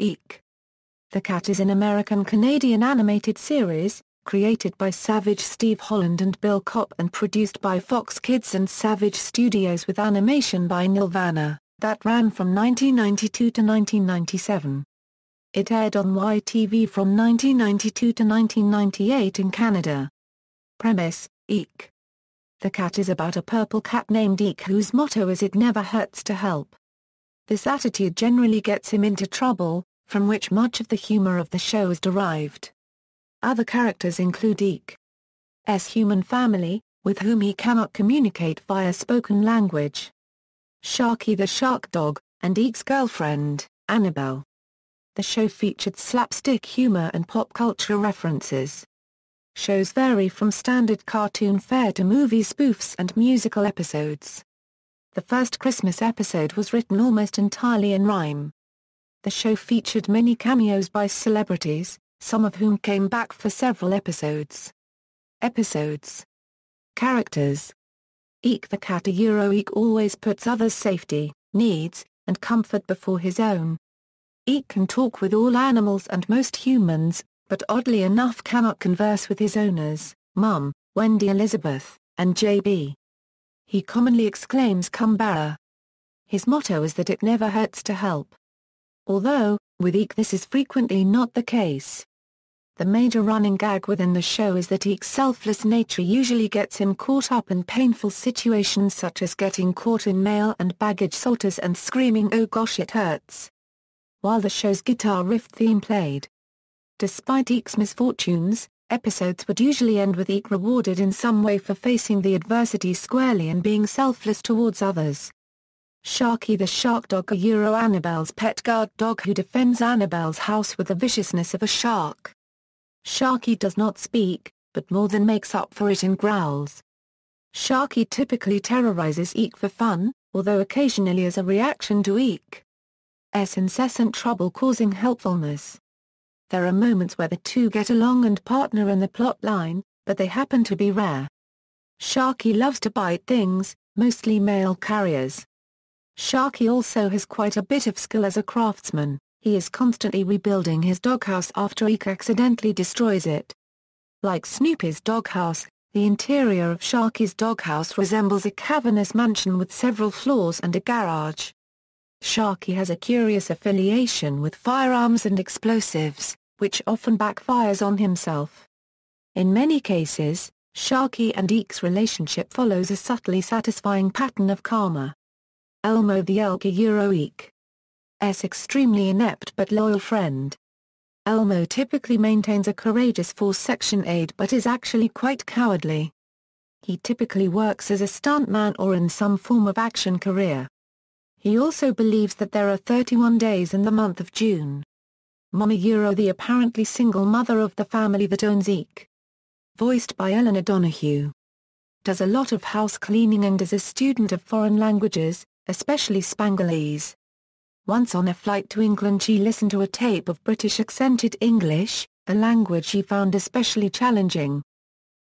Eek! The Cat is an American-Canadian animated series, created by Savage Steve Holland and Bill Kopp and produced by Fox Kids and Savage Studios with animation by Nelvana, that ran from 1992 to 1997. It aired on YTV from 1992 to 1998 in Canada. Premise: Eek! The cat is about a purple cat named Eek whose motto is "It never hurts to help." This attitude generally gets him into trouble, from which much of the humor of the show is derived. Other characters include Eek's human family, with whom he cannot communicate via spoken language, Sharkey the Shark dog, and Eek's girlfriend, Annabelle. The show featured slapstick humor and pop culture references. Shows vary from standard cartoon fare to movie spoofs and musical episodes. The first Christmas episode was written almost entirely in rhyme. The show featured many cameos by celebrities, some of whom came back for several episodes. Characters: Eek the cat. Eek always puts others' safety, needs, and comfort before his own. Eek can talk with all animals and most humans, but oddly enough cannot converse with his owners, Mum, Wendy Elizabeth, and JB. He commonly exclaims "Kumbara." His motto is that it never hurts to help. Although, with Eek this is frequently not the case. The major running gag within the show is that Eek's selfless nature usually gets him caught up in painful situations such as getting caught in mail and baggage sorters and screaming "Oh gosh it hurts," while the show's guitar riff theme played. Despite Eek's misfortunes, episodes would usually end with Eek rewarded in some way for facing the adversity squarely and being selfless towards others. Sharkey the Shark dog. Annabelle's pet guard dog who defends Annabelle's house with the viciousness of a shark. Sharkey does not speak, but more than makes up for it in growls. Sharkey typically terrorizes Eek for fun, although occasionally as a reaction to Eek's incessant trouble-causing helpfulness. There are moments where the two get along and partner in the plot line, but they happen to be rare. Sharkey loves to bite things, mostly mail carriers. Sharkey also has quite a bit of skill as a craftsman. He is constantly rebuilding his doghouse after Eek accidentally destroys it. Like Snoopy's doghouse, the interior of Sharkey's doghouse resembles a cavernous mansion with several floors and a garage. Sharkey has a curious affiliation with firearms and explosives, which often backfires on himself. In many cases, Sharkey and Eek's relationship follows a subtly satisfying pattern of karma. Elmo the elk. Eek's extremely inept but loyal friend. Elmo typically maintains a courageous force-section aide but is actually quite cowardly. He typically works as a stuntman or in some form of action career. He also believes that there are 31 days in the month of June. Mommy. The apparently single mother of the family that owns Eek. Voiced by Eleanor Donahue. Does a lot of house cleaning and is a student of foreign languages, especially Spangalese. Once on a flight to England she listened to a tape of British accented English, a language she found especially challenging.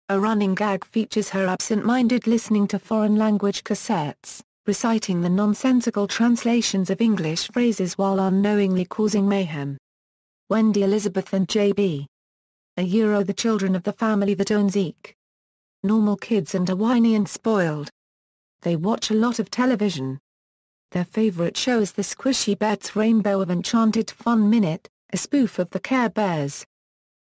A running gag features her absent-minded listening to foreign language cassettes, reciting the nonsensical translations of English phrases while unknowingly causing mayhem. Wendy Elizabeth and JB. The children of the family that owns Eek. Normal kids and are whiny and spoiled. They watch a lot of television. Their favorite show is the Squishy Bet's Rainbow of Enchanted Fun Minute, a spoof of the Care Bears.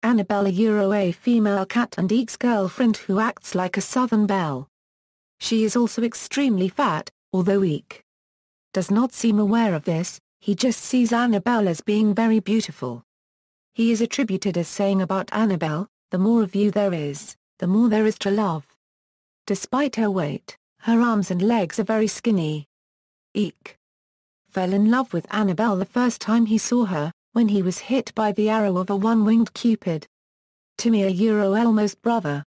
Annabelle. A female cat and Eek's girlfriend who acts like a Southern belle. She is also extremely fat, although Eek does not seem aware of this, he just sees Annabelle as being very beautiful. He is attributed as saying about Annabelle, "The more of you there is, the more there is to love." Despite her weight, her arms and legs are very skinny. Eek fell in love with Annabelle the first time he saw her, when he was hit by the arrow of a one-winged Cupid. Timmy. Elmo's brother.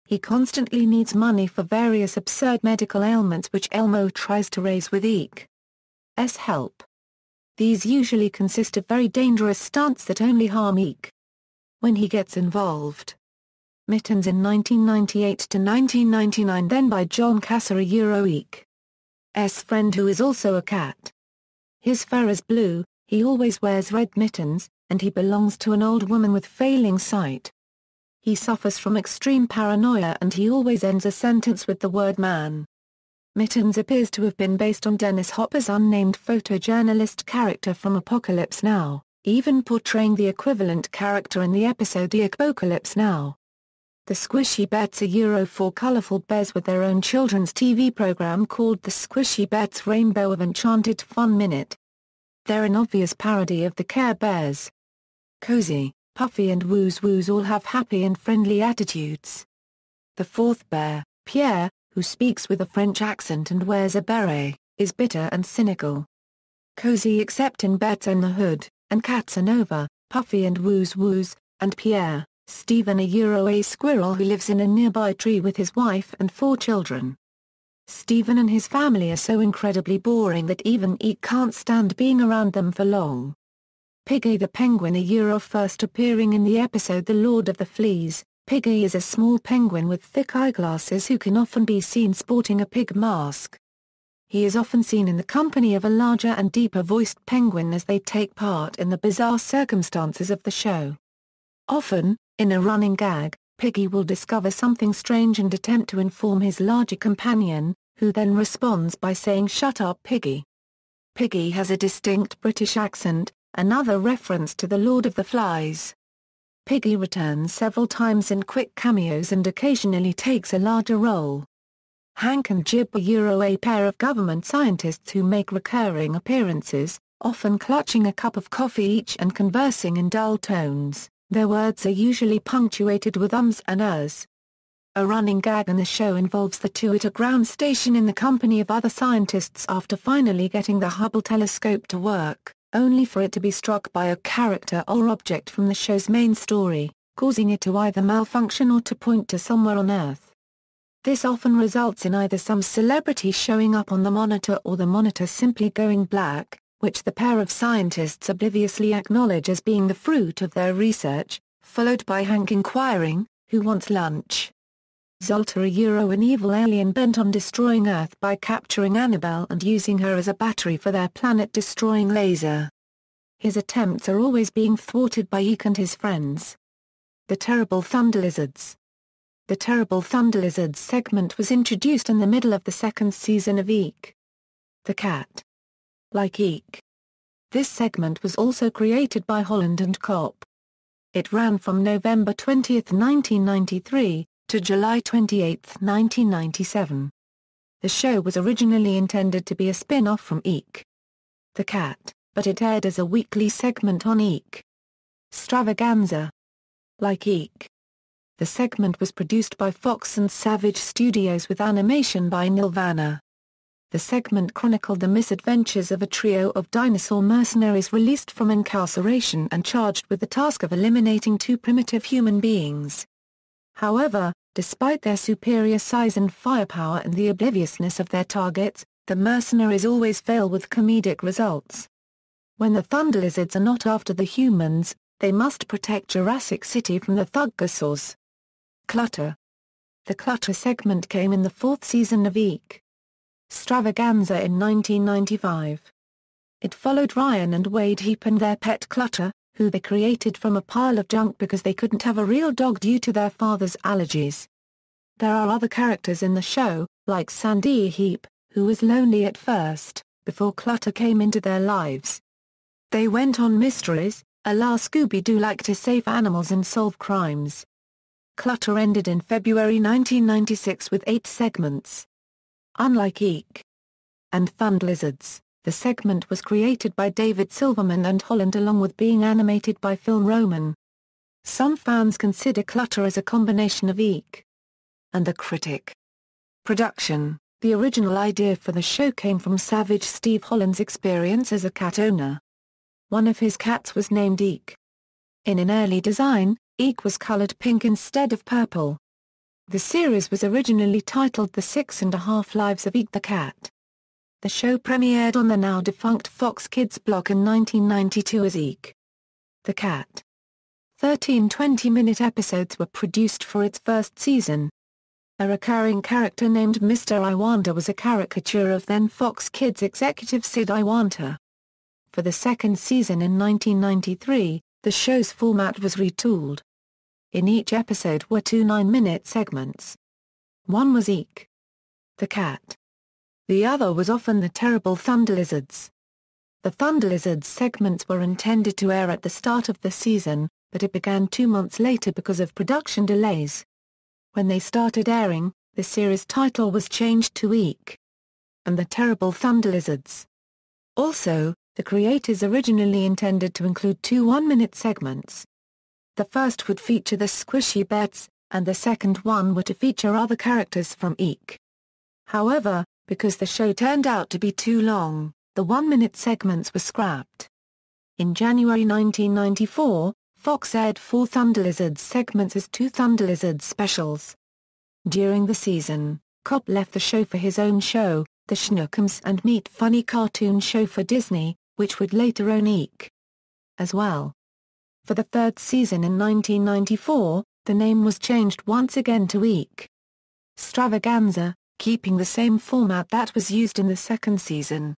He constantly needs money for various absurd medical ailments which Elmo tries to raise with Eek's help. These usually consist of very dangerous stunts that only harm Eek when he gets involved. Mittens in 1998 to 1999, then by John Cassar. Eek's friend who is also a cat. His fur is blue, He always wears red mittens, and he belongs to an old woman with failing sight. He suffers from extreme paranoia and he always ends a sentence with the word man. Mittens appears to have been based on Dennis Hopper's unnamed photojournalist character from Apocalypse Now, even portraying the equivalent character in the episode The Apocalypse Now. The Squishy Bets are four colourful bears with their own children's TV programme called The Squishy Bets Rainbow of Enchanted Fun Minute. They're an obvious parody of the Care Bears. Cozy, Puffy and Wooz Wooz all have happy and friendly attitudes. The fourth bear, Pierre, who speaks with a French accent and wears a beret, is bitter and cynical. Cozy except in Bets in the Hood, and Casanova, Puffy and Wooz Wooz, and Pierre, Stephen a squirrel who lives in a nearby tree with his wife and 4 children. Stephen and his family are so incredibly boring that even Eek can't stand being around them for long. Piggy the Penguin first appearing in the episode The Lord of the Fleas, Piggy is a small penguin with thick eyeglasses who can often be seen sporting a pig mask. He is often seen in the company of a larger and deeper-voiced penguin as they take part in the bizarre circumstances of the show. Often, in a running gag, Piggy will discover something strange and attempt to inform his larger companion, who then responds by saying "Shut up, Piggy." Piggy has a distinct British accent, another reference to The Lord of the Flies. Piggy returns several times in quick cameos and occasionally takes a larger role. Hank and Jib are a pair of government scientists who make recurring appearances, often clutching a cup of coffee each and conversing in dull tones. Their words are usually punctuated with ums and ers. A running gag in the show involves the two at a ground station in the company of other scientists after finally getting the Hubble telescope to work, only for it to be struck by a character or object from the show's main story, causing it to either malfunction or to point to somewhere on Earth. This often results in either some celebrity showing up on the monitor or the monitor simply going black, which the pair of scientists obliviously acknowledge as being the fruit of their research, followed by Hank inquiring, "Who wants lunch?" Zoltar an evil alien bent on destroying Earth by capturing Annabelle and using her as a battery for their planet-destroying laser. His attempts are always being thwarted by Eek and his friends. The Terrible Thunderlizards. The Terrible Thunderlizards segment was introduced in the middle of the second season of Eek. The Cat. Like Eek. This segment was also created by Holland and Kopp. It ran from November 20, 1993, to July 28, 1997. The show was originally intended to be a spin-off from Eek. The Cat, but it aired as a weekly segment on Eek. Stravaganza. Like Eek. The segment was produced by Fox and Savage Studios with animation by Nelvana. The segment chronicled the misadventures of a trio of dinosaur mercenaries released from incarceration and charged with the task of eliminating 2 primitive human beings. However, despite their superior size and firepower and the obliviousness of their targets, the mercenaries always fail with comedic results. When the Thunderlizards are not after the humans, they must protect Jurassic City from the Thugosaurs. Clutter. The Clutter segment came in the 4th season of Eek. Stravaganza in 1995. It followed Ryan and Wade Heap and their pet Clutter, who they created from a pile of junk because they couldn't have a real dog due to their father's allergies. There are other characters in the show, like Sandy Heap, who was lonely at first, before Clutter came into their lives. They went on mysteries, a la Scooby-Doo like to save animals and solve crimes. Clutter ended in February 1996 with 8 segments. Unlike Eek and Thunderlizards, the segment was created by David Silverman and Holland along with being animated by Phil Roman. Some fans consider Clutter as a combination of Eek and The Critic. Production. The original idea for the show came from Savage Steve Holland's experience as a cat owner. One of his cats was named Eek. In an early design, Eek was colored pink instead of purple. The series was originally titled The 6.5 Lives of Eek the Cat. The show premiered on the now-defunct Fox Kids block in 1992 as Eek the Cat. 13 20-minute episodes were produced for its first season. A recurring character named Mr. Iwanta was a caricature of then Fox Kids executive Sid Iwanta. For the second season in 1993, the show's format was retooled. In each episode were 2 9-minute segments. One was Eek, the cat. The other was often the terrible Thunderlizards. The Thunderlizards segments were intended to air at the start of the season, but it began 2 months later because of production delays. When they started airing, the series title was changed to Eek and the Terrible Thunderlizards. Also, the creators originally intended to include 2 1-minute segments. The first would feature the Squishy Bets, and the second one were to feature other characters from Eek. However, because the show turned out to be too long, the 1-minute segments were scrapped. In January 1994, Fox aired 4 Thunderlizards segments as 2 Thunderlizards specials. During the season, Kopp left the show for his own show, the Schnookums and Meat Funny cartoon show for Disney, which would later own Eek as well. For the third season in 1994, the name was changed once again to Eek Stravaganza, keeping the same format that was used in the second season.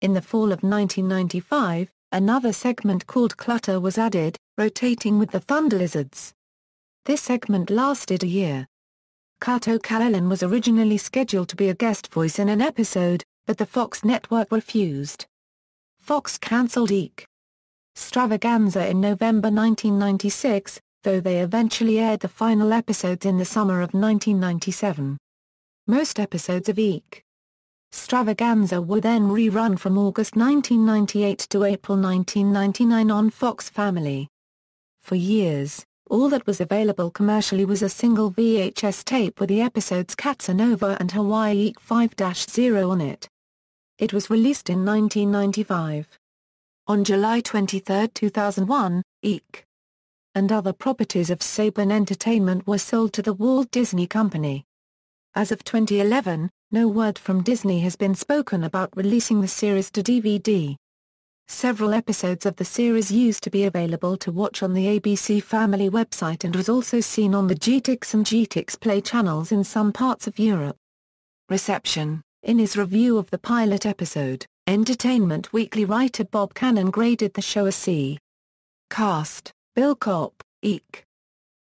In the fall of 1995, another segment called Clutter was added, rotating with the Thunderlizards. This segment lasted a year. Kato Kaelin was originally scheduled to be a guest voice in an episode, but the Fox network refused. Fox cancelled Eek Stravaganza in November 1996, though they eventually aired the final episodes in the summer of 1997. Most episodes of Eek Stravaganza were then rerun from August 1998 to April 1999 on Fox Family. For years, all that was available commercially was a single VHS tape with the episodes Casanova and Hawaii Eek 5-0 on it. It was released in 1995. On July 23, 2001, Eek and other properties of Saban Entertainment were sold to the Walt Disney Company. As of 2011, no word from Disney has been spoken about releasing the series to DVD. Several episodes of the series used to be available to watch on the ABC Family website and was also seen on the GTix and GTix Play channels in some parts of Europe. Reception. In his review of the pilot episode, Entertainment Weekly writer Bob Cannon graded the show a C. Cast: Bill Kopp, Eek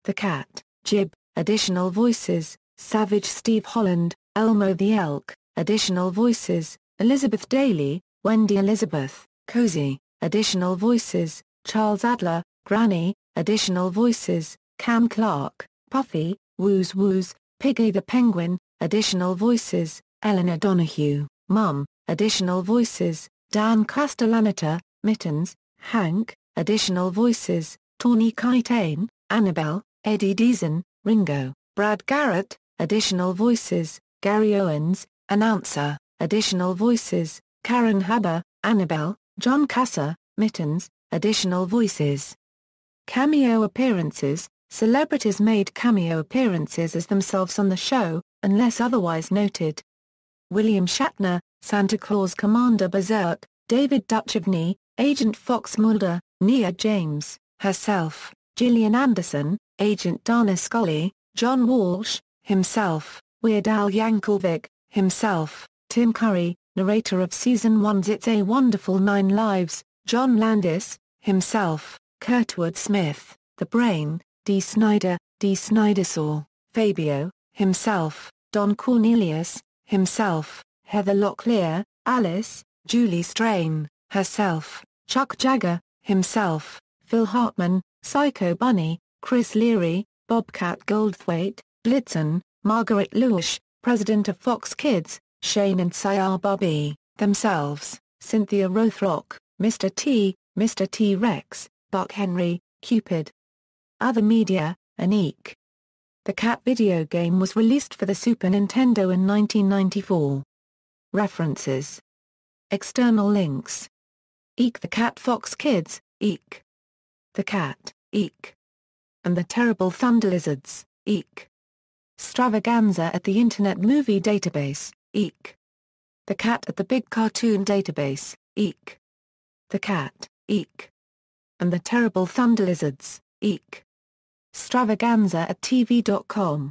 the cat, Jib. Additional voices: Savage Steve Holland, Elmo the Elk. Additional voices: Elizabeth Daly, Wendy Elizabeth, Cozy. Additional voices: Charles Adler, Granny. Additional voices: Cam Clark, Puffy, Woos Woos, Piggy the Penguin. Additional voices: Eleanor Donahue, Mum. Additional voices: Dan Castellaneta, Mittens, Hank. Additional voices: Tawny Kitaen, Annabelle, Eddie Deason, Ringo, Brad Garrett. Additional voices: Gary Owens, Announcer. Additional voices: Karen Haber, Annabelle, John Kasser, Mittens. Additional voices. Cameo appearances: celebrities made cameo appearances as themselves on the show, unless otherwise noted. William Shatner, Santa Claus Commander Berserk, David Duchovny, Agent Fox Mulder, Nia James, herself, Gillian Anderson, Agent Dana Scully, John Walsh, himself, Weird Al Yankovic, himself, Tim Curry, narrator of Season 1's It's a Wonderful 9 Lives, John Landis, himself, Kurtwood Smith, The Brain, Dee Snider, Dee Snidersaw, Fabio, himself, Don Cornelius, himself, Heather Locklear, Alice, Julie Strain, herself, Chuck Jagger, himself, Phil Hartman, Psycho Bunny, Chris Leary, Bobcat Goldthwait, Blitzen, Margaret Lewis, President of Fox Kids, Shane and Sayar Barbie, themselves, Cynthia Rothrock, Mr. T-Rex, Buck Henry, Cupid. Other media: an Eek the Cat video game was released for the Super Nintendo in 1994. References. External links. Eek the Cat Fox Kids, Eek the Cat, Eek and the Terrible Thunderlizards, Eek Stravaganza at the Internet Movie Database, Eek the Cat at the Big Cartoon Database, Eek the Cat, Eek and the Terrible Thunderlizards, Eek Stravaganza at TV.com.